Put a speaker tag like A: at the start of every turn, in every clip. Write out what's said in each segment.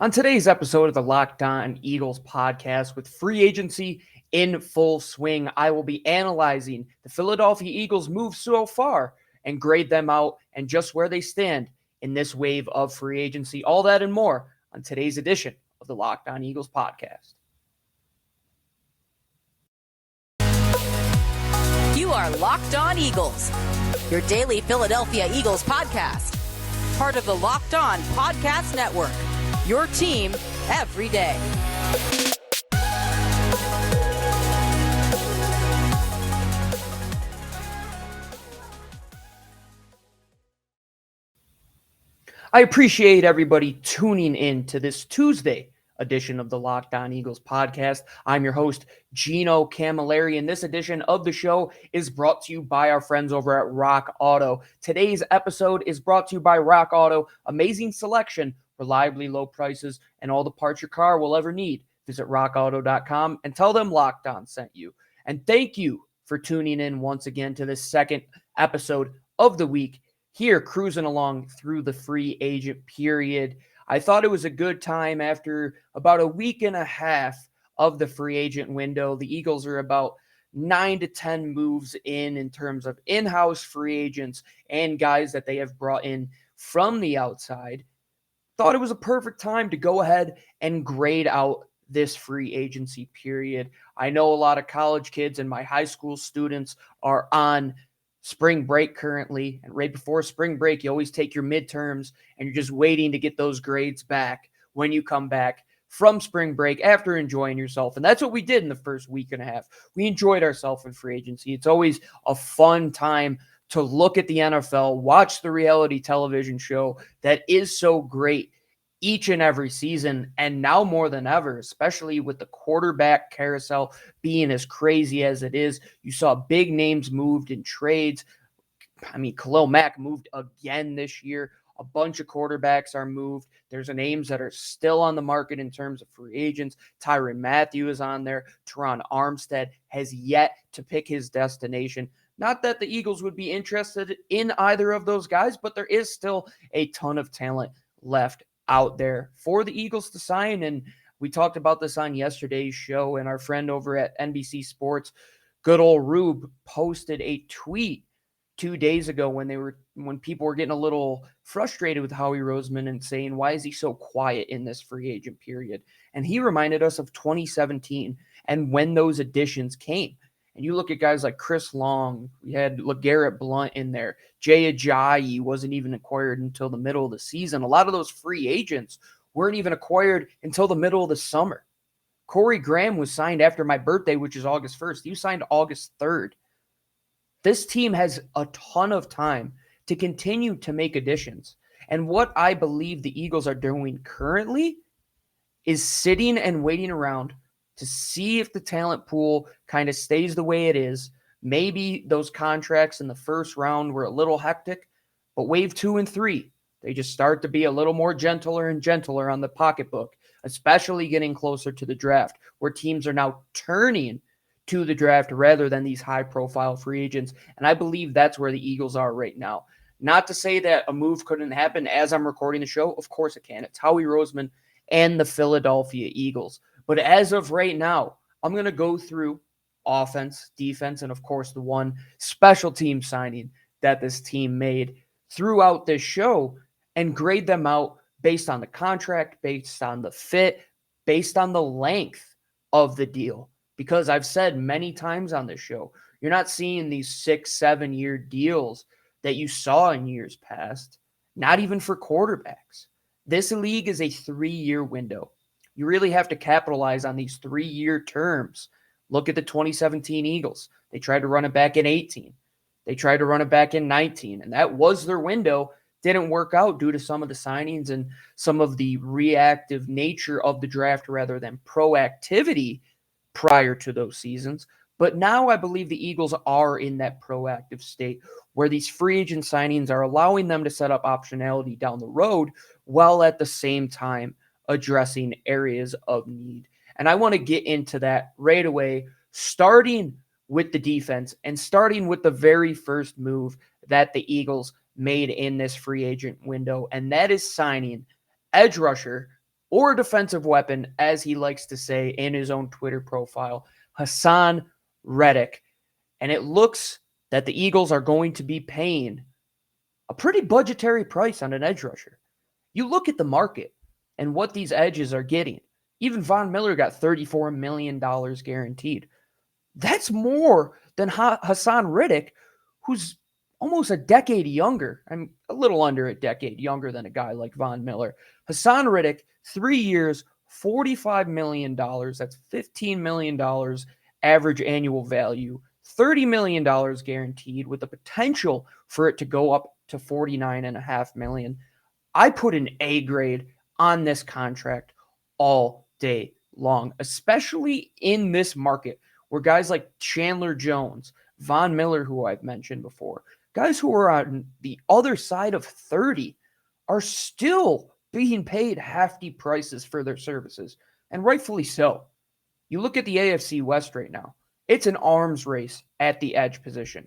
A: On today's episode of the Locked On Eagles podcast, with free agency in full swing, I will be analyzing the Philadelphia Eagles' move so far and grade them out and just where they stand in this wave of free agency. All that and more on today's edition of the Locked On Eagles podcast.
B: You are Locked On Eagles, your daily Philadelphia Eagles podcast. Part of the Locked On Podcast Network, your team every day.
A: I appreciate everybody tuning in to this Tuesday edition of the Locked On Eagles podcast. I'm your host, Gino Camilleri, and this edition of the show is brought to you by our friends over at Rock Auto. Today's episode is brought to you by Rock Auto. Amazing selection, reliably low prices, and all the parts your car will ever need. Visit rockauto.com and tell them Locked On sent you. And thank you for tuning in once again to this second episode of the week here, cruising along through the free agent period. I thought it was a good time after about a week and a half of the free agent window. The Eagles are about 9 to 10 moves in terms of in-house free agents and guys that they have brought in from the outside. Thought it was a perfect time to go ahead and grade out this free agency period. I know a lot of college kids and my high school students are on spring break currently, and right before spring break, you always take your midterms and you're just waiting to get those grades back when you come back from spring break after enjoying yourself. And that's what we did in the first week and a half. We enjoyed ourselves in free agency. It's always a fun time to look at the NFL, watch the reality television show that is so great each and every season, and now more than ever, especially with the quarterback carousel being as crazy as it is. You saw big names moved in trades. I mean, Khalil Mack moved again this year. A bunch of quarterbacks are moved. There's names that are still on the market in terms of free agents. Tyrann Mathieu is on there. Terron Armstead has yet to pick his destination. Not that the Eagles would be interested in either of those guys, but there is still a ton of talent left out there for the Eagles to sign. And we talked about this on yesterday's show, and our friend over at NBC Sports, good old Rube, posted a tweet 2 days ago when people were getting a little frustrated with Howie Roseman and saying, why is he so quiet in this free agent period? And he reminded us of 2017 and when those additions came. And you look at guys like Chris Long, we had LeGarrette Blount in there. Jay Ajayi wasn't even acquired until the middle of the season. A lot of those free agents weren't even acquired until the middle of the summer. Corey Graham was signed after my birthday, which is August 1st. He was signed August 3rd. This team has a ton of time to continue to make additions. And what I believe the Eagles are doing currently is sitting and waiting around to see if the talent pool kind of stays the way it is. Maybe those contracts in the first round were a little hectic, but wave 2 and 3, they just start to be a little more gentler and gentler on the pocketbook, especially getting closer to the draft, where teams are now turning to the draft rather than these high-profile free agents. And I believe that's where the Eagles are right now. Not to say that a move couldn't happen as I'm recording the show. Of course it can. It's Howie Roseman and the Philadelphia Eagles. But as of right now, I'm going to go through offense, defense, and of course the one special team signing that this team made throughout this show and grade them out based on the contract, based on the fit, based on the length of the deal. Because I've said many times on this show, you're not seeing these 6-7 year deals that you saw in years past, not even for quarterbacks. This league is a 3-year window. You really have to capitalize on these 3-year terms. Look at the 2017 Eagles. They tried to run it back in 18. They tried to run it back in 19, and that was their window. Didn't work out due to some of the signings and some of the reactive nature of the draft rather than proactivity prior to those seasons. But now I believe the Eagles are in that proactive state where these free agent signings are allowing them to set up optionality down the road while at the same time addressing areas of need. And I want to get into that right away, starting with the defense and starting with the very first move that the Eagles made in this free agent window, and that is signing edge rusher or a defensive weapon, as he likes to say in his own Twitter profile, Hasson Reddick. And it looks that the Eagles are going to be paying a pretty budgetary price on an edge rusher. You look at the market and what these edges are getting. Even Von Miller got $34 million guaranteed. That's more than Hasson Reddick, who's almost a decade younger. I'm a little under a decade younger than a guy like Von Miller. Hasson Reddick, 3 years, $45 million. That's $15 million average annual value. $30 million guaranteed with the potential for it to go up to $49.5 million. I put an A grade on this contract all day long, especially in this market where guys like Chandler Jones, Von Miller, who I've mentioned before, guys who are on the other side of 30 are still being paid hefty prices for their services, and rightfully so. You look at the AFC West right now, it's an arms race at the edge position.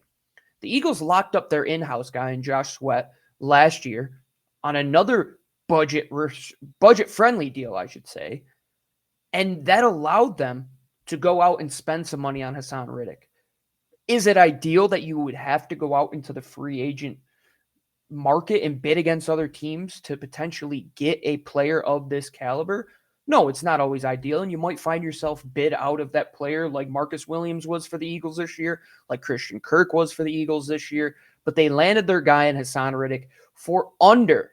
A: The Eagles locked up their in-house guy in Josh Sweat last year on another budget-friendly deal, I should say, and that allowed them to go out and spend some money on Hasson Reddick. Is it ideal that you would have to go out into the free agent market and bid against other teams to potentially get a player of this caliber? No, it's not always ideal, and you might find yourself bid out of that player like Marcus Williams was for the Eagles this year, like Christian Kirk was for the Eagles this year, but they landed their guy in Hasson Reddick for under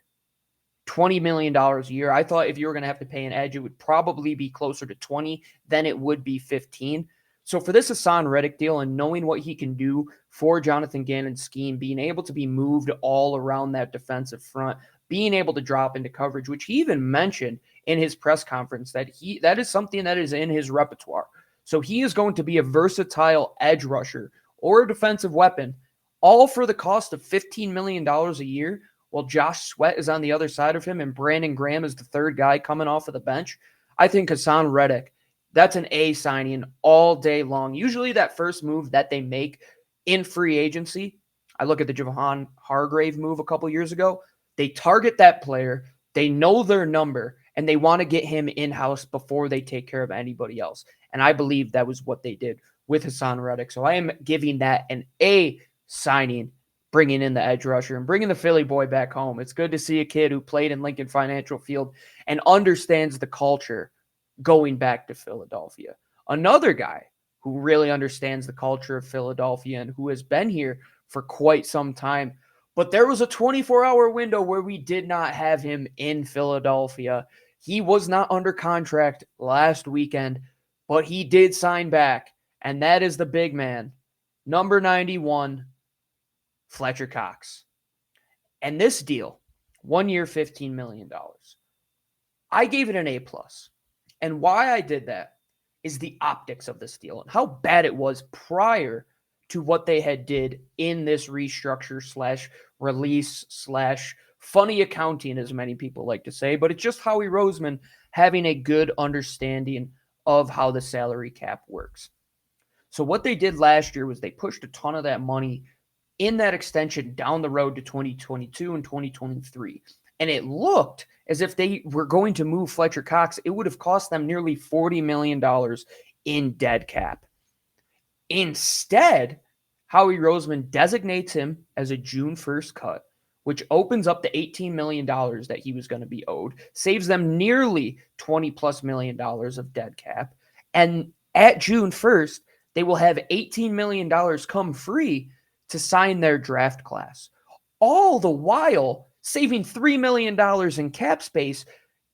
A: $20 million a year. I thought if you were going to have to pay an edge, it would probably be closer to 20 than it would be 15. So for this Hasson Reddick deal and knowing what he can do for Jonathan Gannon's scheme, being able to be moved all around that defensive front, being able to drop into coverage, which he even mentioned in his press conference that is something that is in his repertoire. So he is going to be a versatile edge rusher or a defensive weapon, all for the cost of $15 million a year, while Josh Sweat is on the other side of him and Brandon Graham is the third guy coming off of the bench. I think Hasson Reddick, that's an A signing all day long. Usually that first move that they make in free agency, I look at the Javon Hargrave move a couple years ago, they target that player, they know their number, and they want to get him in-house before they take care of anybody else. And I believe that was what they did with Hasson Reddick. So I am giving that an A signing, bringing in the edge rusher and bringing the Philly boy back home. It's good to see a kid who played in Lincoln Financial Field and understands the culture going back to Philadelphia. Another guy who really understands the culture of Philadelphia and who has been here for quite some time. But there was a 24-hour window where we did not have him in Philadelphia. He was not under contract last weekend, but he did sign back, and that is the big man, number 91, Fletcher Cox. And this deal, 1 year, $15 million. I gave it an A+. And why I did that is the optics of this deal and how bad it was prior to what they had did in this restructure / release / funny accounting, as many people like to say, but it's just Howie Roseman having a good understanding of how the salary cap works. So what they did last year was they pushed a ton of that money in that extension down the road to 2022 and 2023. And it looked as if they were going to move Fletcher Cox. It would have cost them nearly $40 million in dead cap. Instead, Howie Roseman designates him as a June 1st cut, which opens up the $18 million that he was going to be owed, saves them nearly $20+ million of dead cap. And at June 1st, they will have $18 million come free to sign their draft class, all the while saving $3 million in cap space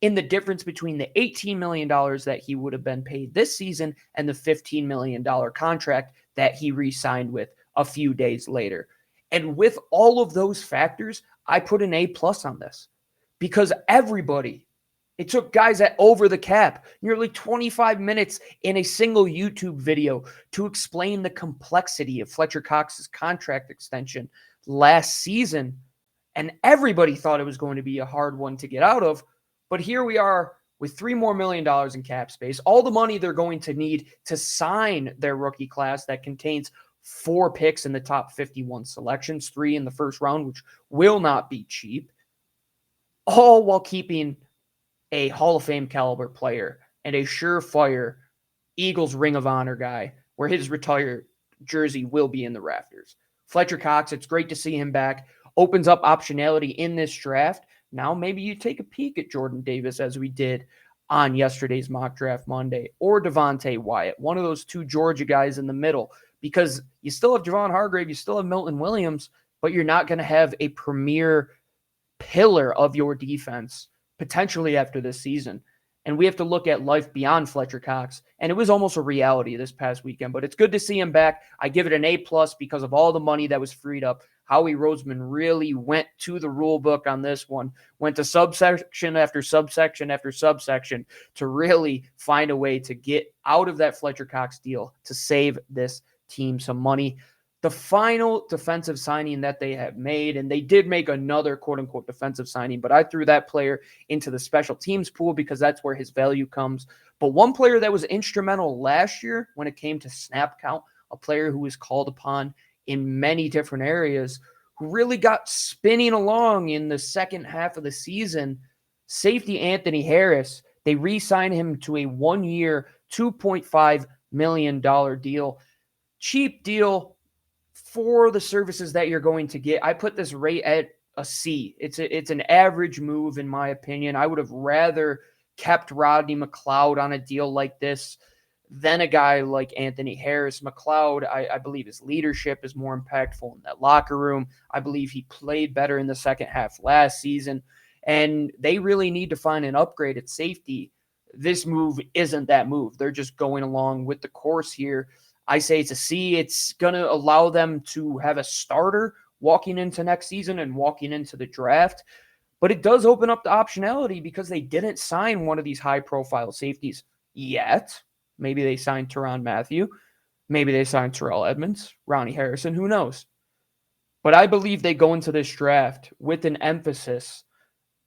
A: in the difference between the $18 million that he would have been paid this season and the $15 million contract that he re-signed with a few days later. And with all of those factors, I put an A+ on this because everybody, it took guys at Over the Cap nearly 25 minutes in a single YouTube video to explain the complexity of Fletcher Cox's contract extension last season. And everybody thought it was going to be a hard one to get out of. But here we are with $3 more million in cap space, all the money they're going to need to sign their rookie class that contains 4 picks in the top 51 selections, 3 in the first round, which will not be cheap, all while keeping a Hall of Fame caliber player and a surefire Eagles Ring of Honor guy where his retired jersey will be in the rafters. Fletcher Cox, it's great to see him back. Opens up optionality in this draft. Now maybe you take a peek at Jordan Davis as we did on yesterday's Mock Draft Monday, or Devontae Wyatt, one of those two Georgia guys in the middle, because you still have Javon Hargrave, you still have Milton Williams, but you're not going to have a premier pillar of your defense potentially after this season. And we have to look at life beyond Fletcher Cox. And it was almost a reality this past weekend, but it's good to see him back. I give it an A+ because of all the money that was freed up. Howie Roseman really went to the rule book on this one, went to subsection after subsection after subsection to really find a way to get out of that Fletcher Cox deal to save this team some money. The final defensive signing that they have made, and they did make another quote-unquote defensive signing, but I threw that player into the special teams pool because that's where his value comes. But one player that was instrumental last year when it came to snap count, a player who was called upon in many different areas, who really got spinning along in the second half of the season, safety Anthony Harris. They re-signed him to a 1-year, $2.5 million deal. Cheap deal for the services that you're going to get. I put this rate at a C. It's an average move, in my opinion. I would have rather kept Rodney McLeod on a deal like this than a guy like Anthony Harris. McLeod, I believe his leadership is more impactful in that locker room. I believe he played better in the second half last season, and they really need to find an upgrade at safety. This move isn't that move. They're just going along with the course here. I say it's a C. It's going to allow them to have a starter walking into next season and walking into the draft. But it does open up the optionality because they didn't sign one of these high-profile safeties yet. Maybe they signed Tyrann Mathieu. Maybe they signed Terrell Edmonds, Ronnie Harrison. Who knows? But I believe they go into this draft with an emphasis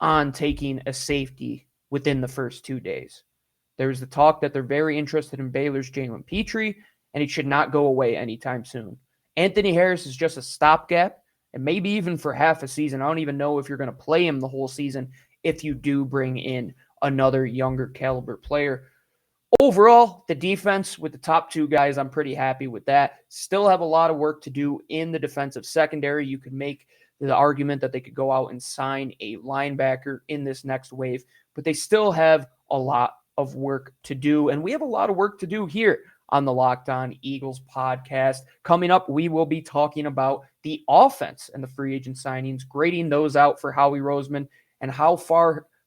A: on taking a safety within the first 2 days. There's the talk that they're very interested in Baylor's Jalen Petrie, and he should not go away anytime soon. Anthony Harris is just a stopgap, and maybe even for half a season. I don't even know if you're going to play him the whole season if you do bring in another younger caliber player. Overall, the defense with the top two guys, I'm pretty happy with that. Still have a lot of work to do in the defensive secondary. You could make the argument that they could go out and sign a linebacker in this next wave, but they still have a lot of work to do, and we have a lot of work to do here on the Locked On Eagles podcast. Coming up, we will be talking about the offense and the free agent signings, grading those out for Howie Roseman and how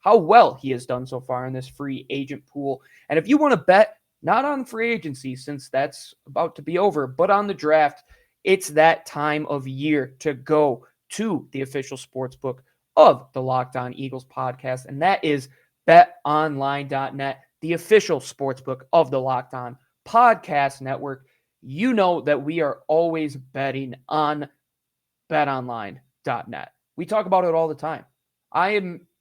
A: well he has done so far in this free agent pool. And if you want to bet, not on free agency since that's about to be over, but on the draft, it's that time of year to go to the official sports book of the Locked On Eagles podcast, and that is betonline.net, the official sports book of the Locked On Podcast Network. You know that we are always betting on betonline.net. We talk about it all the time. I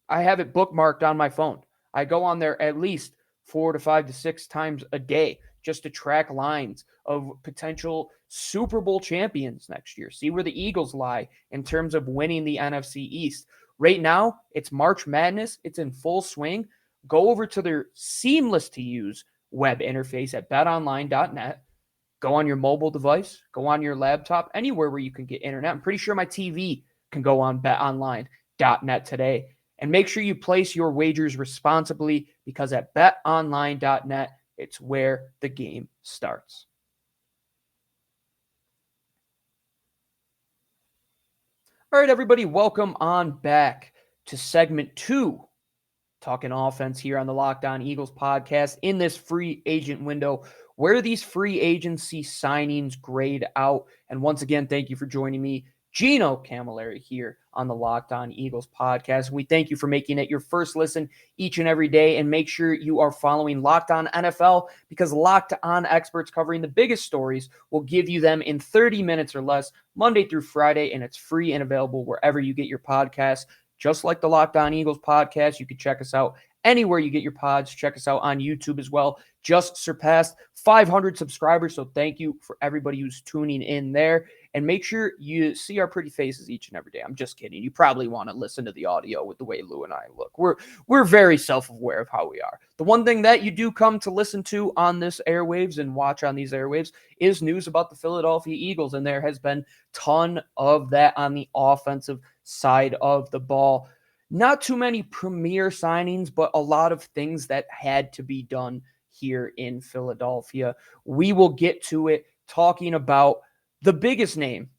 A: have it bookmarked on my phone. I go on there at least 4 to 5 to 6 times a day just to track lines of potential Super Bowl champions next year. See where the Eagles lie in terms of winning the NFC East. Right now, it's March Madness. It's in full swing. Go over to their seamless-to-use web interface at betonline.net. Go on your mobile device. Go on your laptop. Anywhere where you can get internet. I'm pretty sure my TV can go on betonline.net today. And make sure you place your wagers responsibly because at betonline.net, it's where the game starts. All right, everybody, welcome on back to segment 2, talking offense here on the Locked On Eagles podcast in this free agent window, where these free agency signings grade out. And once again, thank you for joining me, Gino Camilleri, here on the Locked On Eagles podcast. We thank you for making it your first listen each and every day, and make sure you are following Locked On NFL, because Locked On experts covering the biggest stories will give you them in 30 minutes or less, Monday through Friday, and it's free and available wherever you get your podcasts. just like the Locked On Eagles podcast. You can check us out anywhere you get your pods. Check us out on YouTube as well. Just surpassed 500 subscribers, so thank you for everybody who's tuning in there. And make sure you see our pretty faces each and every day. I'm just kidding. You probably want to listen to the audio with the way Lou and I look. We're very self-aware of how we are. The one thing that you do come to listen to on this airwaves and watch on these airwaves is news about the Philadelphia Eagles, and there has been a ton of that on the offensive side of the ball. Not too many premier signings, but a lot of things that had to be done here in Philadelphia. We will get to it talking about the biggest name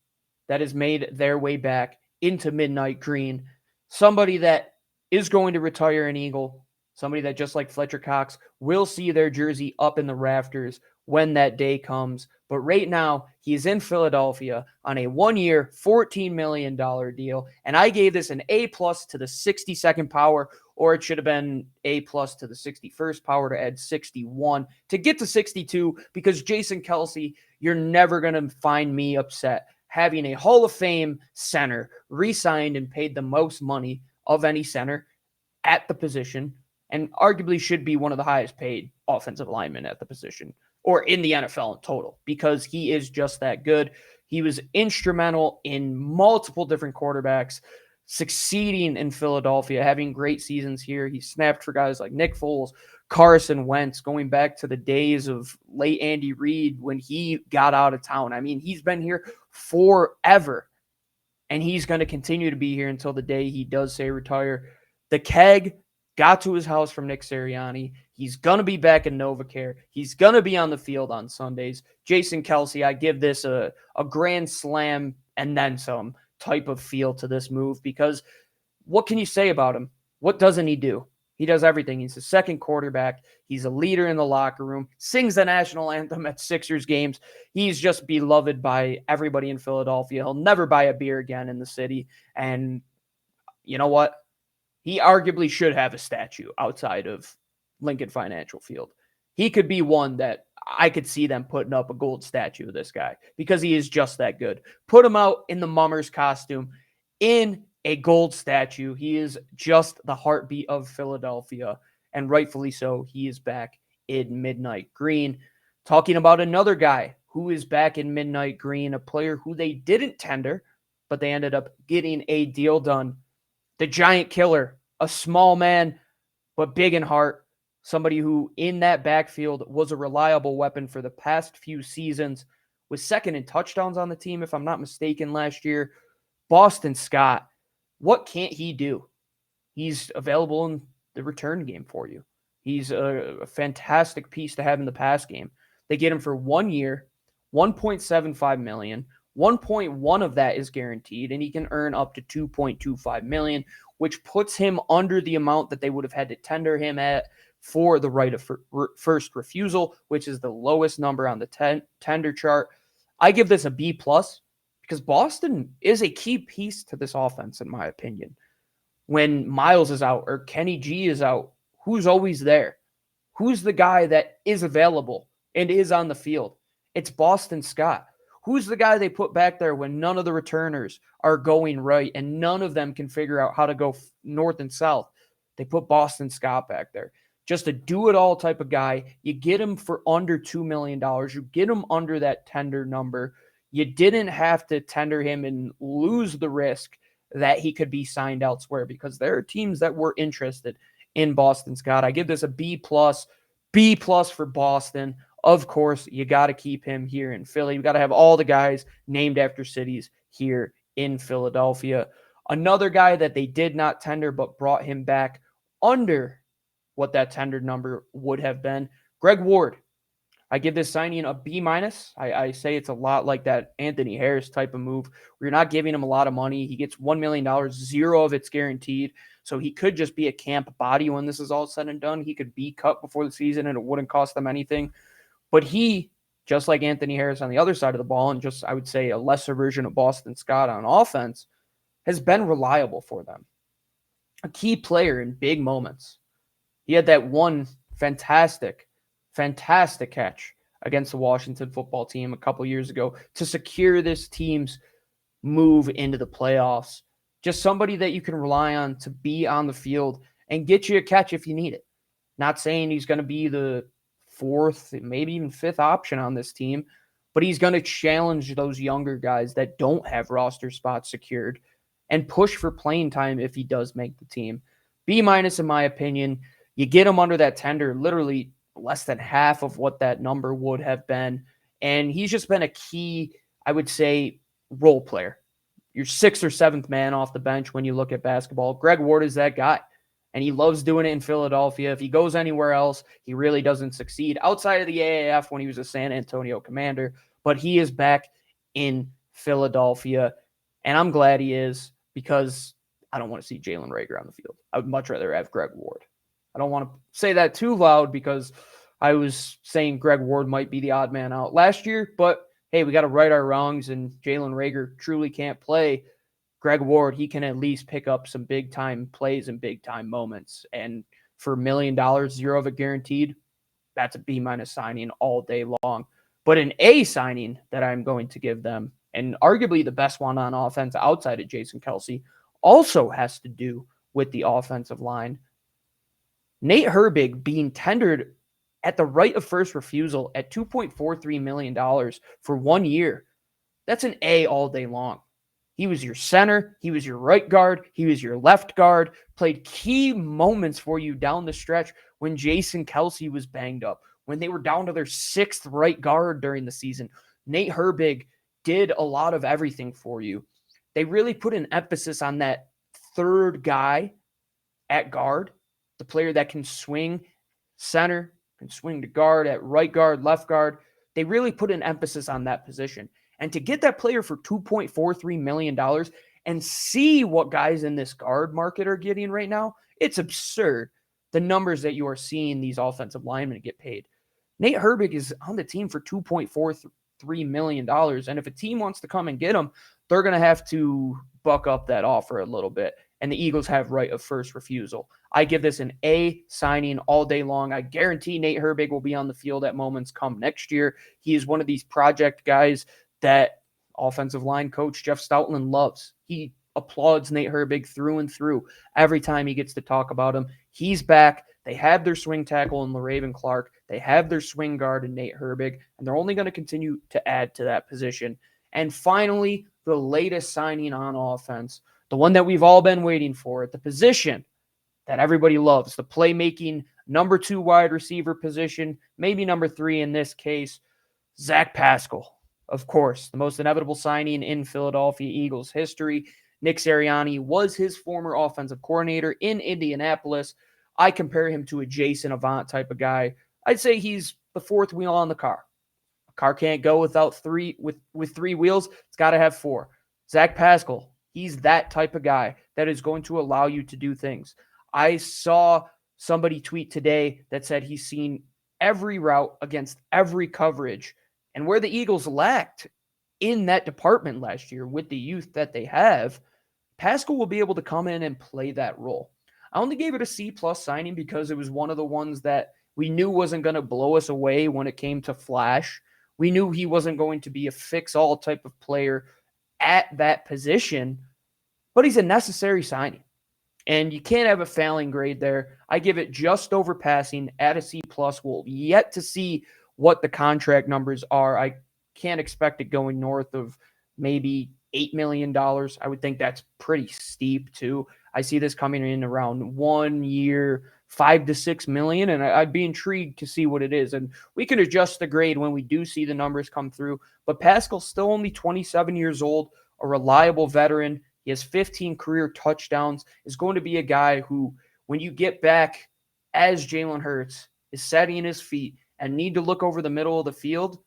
A: that has made their way back into Midnight Green, somebody that is going to retire an Eagle, somebody that, just like Fletcher Cox, will see their jersey up in the rafters when that day comes. But right now, he's in Philadelphia on a 1-year, $14 million deal. And I gave this an A+ to the 62nd power, or it should have been A+ to the 61st power to add 61 to get to 62, because Jason Kelce, you're never going to find me upset having a Hall of Fame center re-signed and paid the most money of any center at the position, and arguably should be one of the highest paid offensive linemen at the position, or in the NFL in total, because he is just that good. He was instrumental in multiple different quarterbacks succeeding in Philadelphia, having great seasons here. He snapped for guys like Nick Foles, Carson Wentz, going back to the days of late Andy Reid when he got out of town. I mean, he's been here forever, and he's going to continue to be here until the day he does say retire. The keg got to his house from Nick Sirianni. He's going to be back in NovaCare. He's going to be on the field on Sundays. Jason Kelce, I give this a grand slam and then some type of feel to this move, because what can you say about him? What doesn't he do? He does everything. He's the second quarterback. He's a leader in the locker room, sings the national anthem at Sixers games. He's just beloved by everybody in Philadelphia. He'll never buy a beer again in the city. And you know what? He arguably should have a statue outside of Lincoln Financial Field. He could be one that I could see them putting up a gold statue of this guy, because he is just that good. Put him out in the Mummers costume in a gold statue. He is just the heartbeat of Philadelphia, and rightfully so. He is back in Midnight Green. Talking about another guy who is back in Midnight Green, a player who they didn't tender, but they ended up getting a deal done. The giant killer, a small man, but big in heart. Somebody who in that backfield was a reliable weapon for the past few seasons, was second in touchdowns on the team, if I'm not mistaken, last year. Boston Scott, what can't he do? He's available in the return game for you. He's a fantastic piece to have in the pass game. They get him for 1 year, $1.75 million. 1.1 of that is guaranteed, and he can earn up to $2.25 million, which puts him under the amount that they would have had to tender him at for the right of first refusal, which is the lowest number on the tender chart. I give this a B+, because Boston is a key piece to this offense, in my opinion. When Miles is out or Kenny G is out, who's always there? Who's the guy that is available and is on the field? It's Boston Scott. Who's the guy they put back there when none of the returners are going right and none of them can figure out how to go north and south? They put Boston Scott back there. Just a do-it-all type of guy. You get him for under $2 million. You get him under that tender number. You didn't have to tender him and lose the risk that he could be signed elsewhere, because there are teams that were interested in Boston Scott. I give this a B+. B+ for Boston. Of course, you got to keep him here in Philly. You got to have all the guys named after cities here in Philadelphia. Another guy that they did not tender but brought him back under what that tendered number would have been, Greg Ward. I give this signing a B-. I say it's a lot like that Anthony Harris type of move, where you're not giving him a lot of money. He gets $1 million, 0 of it's guaranteed. So he could just be a camp body when this is all said and done. He could be cut before the season and it wouldn't cost them anything. But he, just like Anthony Harris on the other side of the ball, and just, I would say, a lesser version of Boston Scott on offense, has been reliable for them. A key player in big moments. He had that one fantastic catch against the Washington football team a couple years ago to secure this team's move into the playoffs. Just somebody that you can rely on to be on the field and get you a catch if you need it. Not saying he's going to be the fourth, maybe even fifth option on this team, but he's going to challenge those younger guys that don't have roster spots secured and push for playing time if he does make the team. B- in my opinion. You get him under that tender, literally less than half of what that number would have been. And he's just been a key, I would say, role player. Your sixth or seventh man off the bench when you look at basketball. Greg Ward is that guy. And he loves doing it in Philadelphia. If he goes anywhere else, he really doesn't succeed outside of the AAF when he was a San Antonio Commander. But he is back in Philadelphia. And I'm glad he is because I don't want to see Jalen Reagor on the field. I would much rather have Greg Ward. I don't want to say that too loud because I was saying Greg Ward might be the odd man out last year. But hey, we got to right our wrongs, and Jalen Reagor truly can't play. Greg Ward, he can at least pick up some big-time plays and big-time moments. And for $1 million, 0 of it guaranteed, that's a B- signing all day long. But an A signing that I'm going to give them, and arguably the best one on offense outside of Jason Kelce, also has to do with the offensive line. Nate Herbig being tendered at the right of first refusal at $2.43 million for 1 year. That's an A all day long. He was your center. He was your right guard. He was your left guard. Played key moments for you down the stretch when Jason Kelce was banged up, when they were down to their sixth right guard during the season. Nate Herbig did a lot of everything for you. They really put an emphasis on that third guy at guard, the player that can swing center, can swing to guard, at right guard, left guard. They really put an emphasis on that position. And to get that player for $2.43 million and see what guys in this guard market are getting right now, it's absurd. The numbers that you are seeing these offensive linemen get paid. Nate Herbig is on the team for $2.43 million. And if a team wants to come and get him, they're going to have to buck up that offer a little bit. And the Eagles have right of first refusal. I give this an A signing all day long. I guarantee Nate Herbig will be on the field at moments come next year. He is one of these project guys that offensive line coach Jeff Stoutland loves. He applauds Nate Herbig through and through every time he gets to talk about him. He's back. They have their swing tackle in LaRaven Clark. They have their swing guard in Nate Herbig, and they're only going to continue to add to that position. And finally, the latest signing on offense, the one that we've all been waiting for at the position that everybody loves, the playmaking number 2 wide receiver position, maybe number 3 in this case, Zach Pascal. Of course, the most inevitable signing in Philadelphia Eagles history. Nick Sirianni was his former offensive coordinator in Indianapolis. I compare him to a Jason Avant type of guy. I'd say he's the fourth wheel on the car. A car can't go without three wheels. It's got to have 4. Zach Pascal, he's that type of guy that is going to allow you to do things. I saw somebody tweet today that said he's seen every route against every coverage. And where the Eagles lacked in that department last year with the youth that they have, Pascal will be able to come in and play that role. I only gave it a C+ signing because it was one of the ones that we knew wasn't going to blow us away when it came to flash. We knew he wasn't going to be a fix-all type of player at that position, but he's a necessary signing. And you can't have a failing grade there. I give it just over passing at a C+. We'll yet to see what the contract numbers are. I can't expect it going north of maybe $8 million. I would think that's pretty steep too. I see this coming in around 1 year, $5 to $6 million, and I'd be intrigued to see what it is. And we can adjust the grade when we do see the numbers come through. But Pascal's still only 27 years old, a reliable veteran. He has 15 career touchdowns, is going to be a guy who, when you get back as Jalen Hurts is setting his feet and need to look over the middle of the field,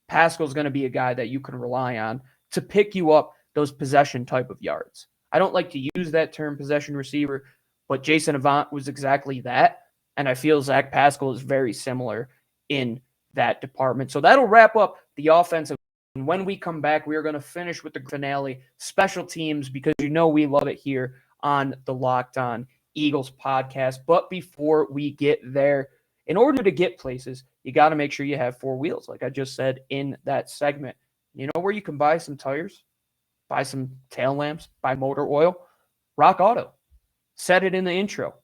A: Pascal's going to be a guy that you can rely on to pick you up those possession type of yards. I don't like to use that term possession receiver, but Jason Avant was exactly that. And I feel Zach Pascal is very similar in that department. So that'll wrap up the offensive. And when we come back, we are going to finish with the finale, special teams, because you know we love it here on the Locked On Eagles podcast. But before we get there, in order to get places, you got to make sure you have 4 wheels, like I just said in that segment. You know where you can buy some tires, buy some tail lamps, buy motor oil? Rock Auto. Said it in the intro.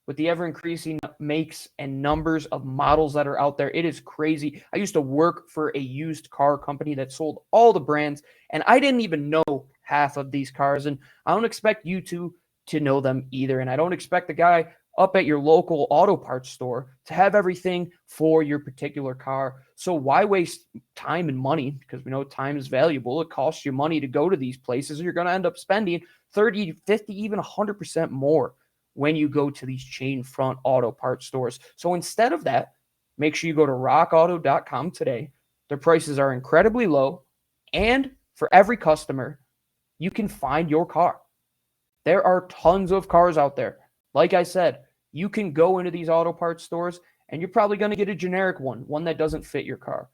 A: With the ever-increasing makes and numbers of models that are out there, it is crazy. I used to work for a used car company that sold all the brands, and I didn't even know half of these cars, and I don't expect you to know them either, and I don't expect the guy up at your local auto parts store to have everything for your particular car. So why waste time and money? Because we know time is valuable. It costs you money to go to these places, and you're going to end up spending 30, 50, even 100% more when you go to these chain front auto parts stores. So instead of that, make sure you go to rockauto.com today. Their prices are incredibly low, and for every customer, you can find your car. There are tons of cars out there. Like I said, you can go into these auto parts stores and you're probably going to get a generic one that doesn't fit your car.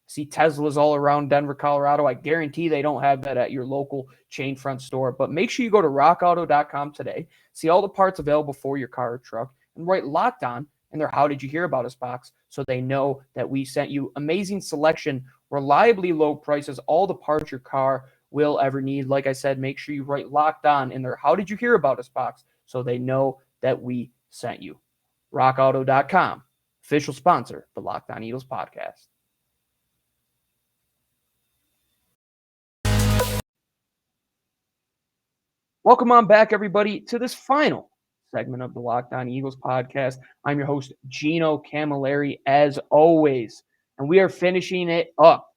A: See Teslas all around Denver, Colorado. I guarantee they don't have that at your local chain front store. But make sure you go to rockauto.com today, see all the parts available for your car or truck, and write Locked On in their How Did You Hear About Us box so they know that we sent you. Amazing selection, reliably low prices, all the parts your car will ever need. Like I said, make sure you write Locked On in their How Did You Hear About Us box so they know that we sent you. rockauto.com, official sponsor of the Locked On Eagles podcast. Welcome on back, everybody, to this final segment of the Locked On Eagles podcast. I'm your host, Gino Camilleri, as always, and we are finishing it up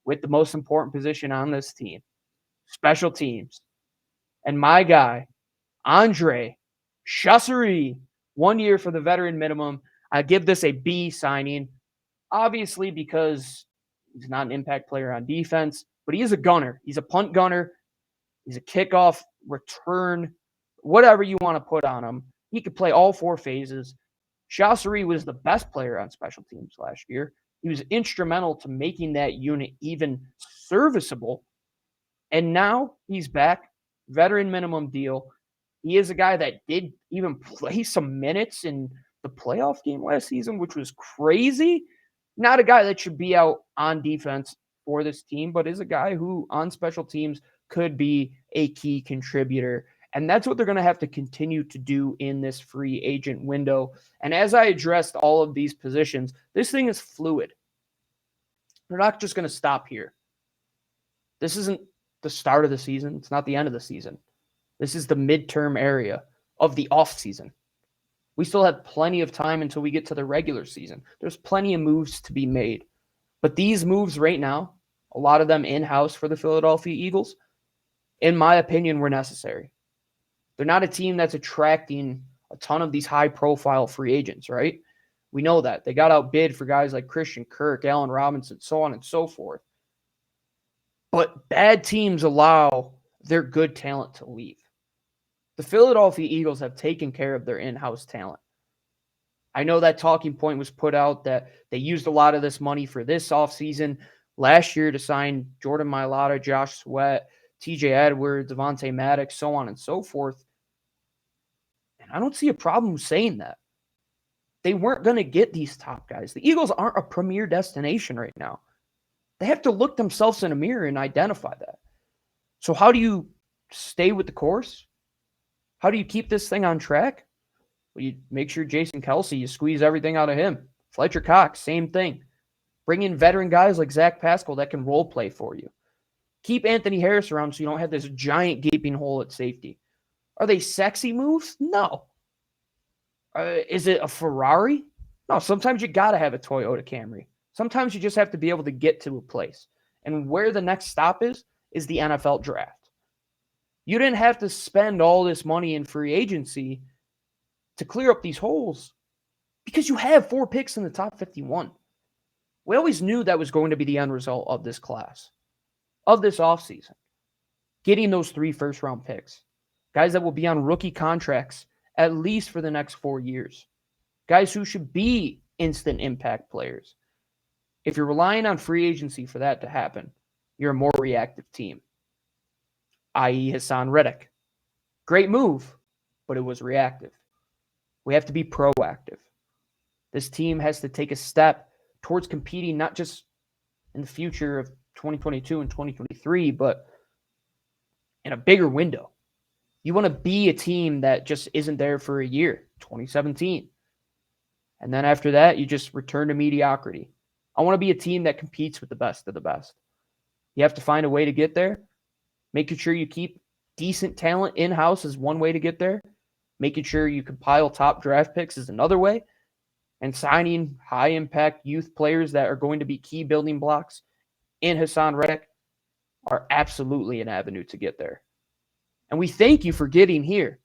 A: with the most important position on this team, special teams. And my guy, Andre Chasserie, 1 year for the veteran minimum. I give this a B signing, obviously because he's not an impact player on defense, but he is a gunner. He's a punt gunner. He's a kickoff, return, whatever you want to put on him. He could play all four phases. Chasserie was the best player on special teams last year. He was instrumental to making that unit even serviceable. And now he's back, veteran minimum deal. He is a guy that did even play some minutes in the playoff game last season, which was crazy. Not a guy that should be out on defense for this team, but is a guy who on special teams could be a key contributor. And that's what they're going to have to continue to do in this free agent window. And as I addressed all of these positions, this thing is fluid. They're not just going to stop here. This isn't the start of the season. It's not the end of the season. This is the midterm area of the offseason. We still have plenty of time until we get to the regular season. There's plenty of moves to be made. But these moves right now, a lot of them in-house for the Philadelphia Eagles, in my opinion, were necessary. They're not a team that's attracting a ton of these high-profile free agents, right? We know that. They got outbid for guys like Christian Kirk, Allen Robinson, so on and so forth. But bad teams allow their good talent to leave. The Philadelphia Eagles have taken care of their in-house talent. I know that talking point was put out that they used a lot of this money for this offseason last year to sign Jordan Mailata, Josh Sweat, TJ Edwards, Devontae Maddox, so on and so forth. And I don't see a problem saying that. They weren't going to get these top guys. The Eagles aren't a premier destination right now. They have to look themselves in a mirror and identify that. So how do you stay with the course? How do you keep this thing on track? Well, you make sure Jason Kelce, you squeeze everything out of him. Fletcher Cox, same thing. Bring in veteran guys like Zach Pascal that can role play for you. Keep Anthony Harris around so you don't have this giant gaping hole at safety. Are they sexy moves? No. Is it a Ferrari? No, sometimes you got to have a Toyota Camry. Sometimes you just have to be able to get to a place. And where the next stop is the NFL draft. You didn't have to spend all this money in free agency to clear up these holes because you have 4 picks in the top 51. We always knew that was going to be the end result of this class, of this offseason. Getting those 3 first-round picks. Guys that will be on rookie contracts at least for the next 4 years. Guys who should be instant impact players. If you're relying on free agency for that to happen, you're a more reactive team, i.e. Hasson Reddick. Great move, but it was reactive. We have to be proactive. This team has to take a step towards competing not just in the future of 2022 and 2023, but in a bigger window. You want to be a team that just isn't there for a year, 2017. And then after that, you just return to mediocrity. I want to be a team that competes with the best of the best. You have to find a way to get there. Making sure you keep decent talent in-house is one way to get there. Making sure you compile top draft picks is another way. And signing high-impact youth players that are going to be key building blocks in Hasson Reddick are absolutely an avenue to get there. And we thank you for getting here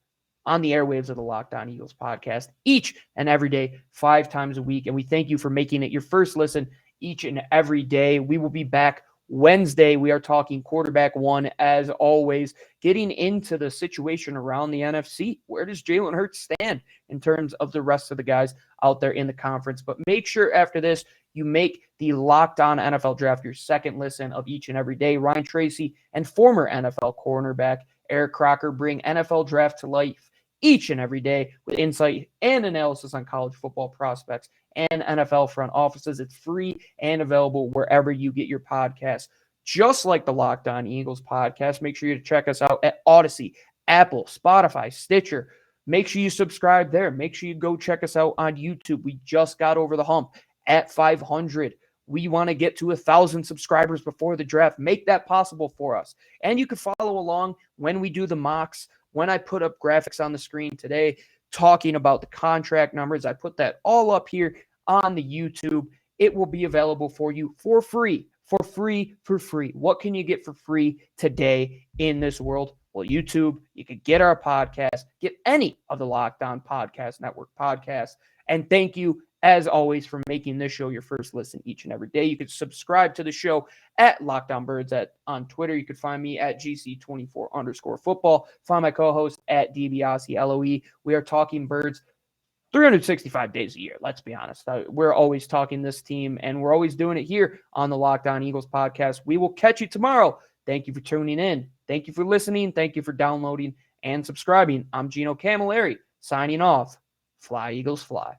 A: on the airwaves of the Locked On Eagles podcast each and every day, 5 times a week. And we thank you for making it your first listen each and every day. We will be back Wednesday. We are talking quarterback one, as always, getting into the situation around the NFC. Where does Jalen Hurts stand in terms of the rest of the guys out there in the conference? But make sure after this, you make the Locked On NFL Draft your second listen of each and every day. Ryan Tracy and former NFL cornerback Eric Crocker bring NFL Draft to life each and every day with insight and analysis on college football prospects and NFL front offices. It's free and available wherever you get your podcasts. Just like the Locked On Eagles podcast, make sure you check us out at Odyssey, Apple, Spotify, Stitcher. Make sure you subscribe there. Make sure you go check us out on YouTube. We just got over the hump at 500. We want to get to 1,000 subscribers before the draft. Make that possible for us. And you can follow along when we do the mocks, when I put up graphics on the screen today, talking about the contract numbers. I put that all up here on the YouTube. It will be available for you for free. For free. What can you get for free today in this world? Well, YouTube, you could get our podcast, get any of the Locked On Podcast Network podcasts. And thank you, as always, for making this show your first listen each and every day. You can subscribe to the show at Locked On Birds on Twitter. You can find me at GC24_football. Find my co-host at DiBiase LOE. We are talking Birds 365 days a year. Let's be honest. We're always talking this team, and we're always doing it here on the Locked On Eagles podcast. We will catch you tomorrow. Thank you for tuning in. Thank you for listening. Thank you for downloading and subscribing. I'm Gino Camilleri signing off. Fly, Eagles, fly.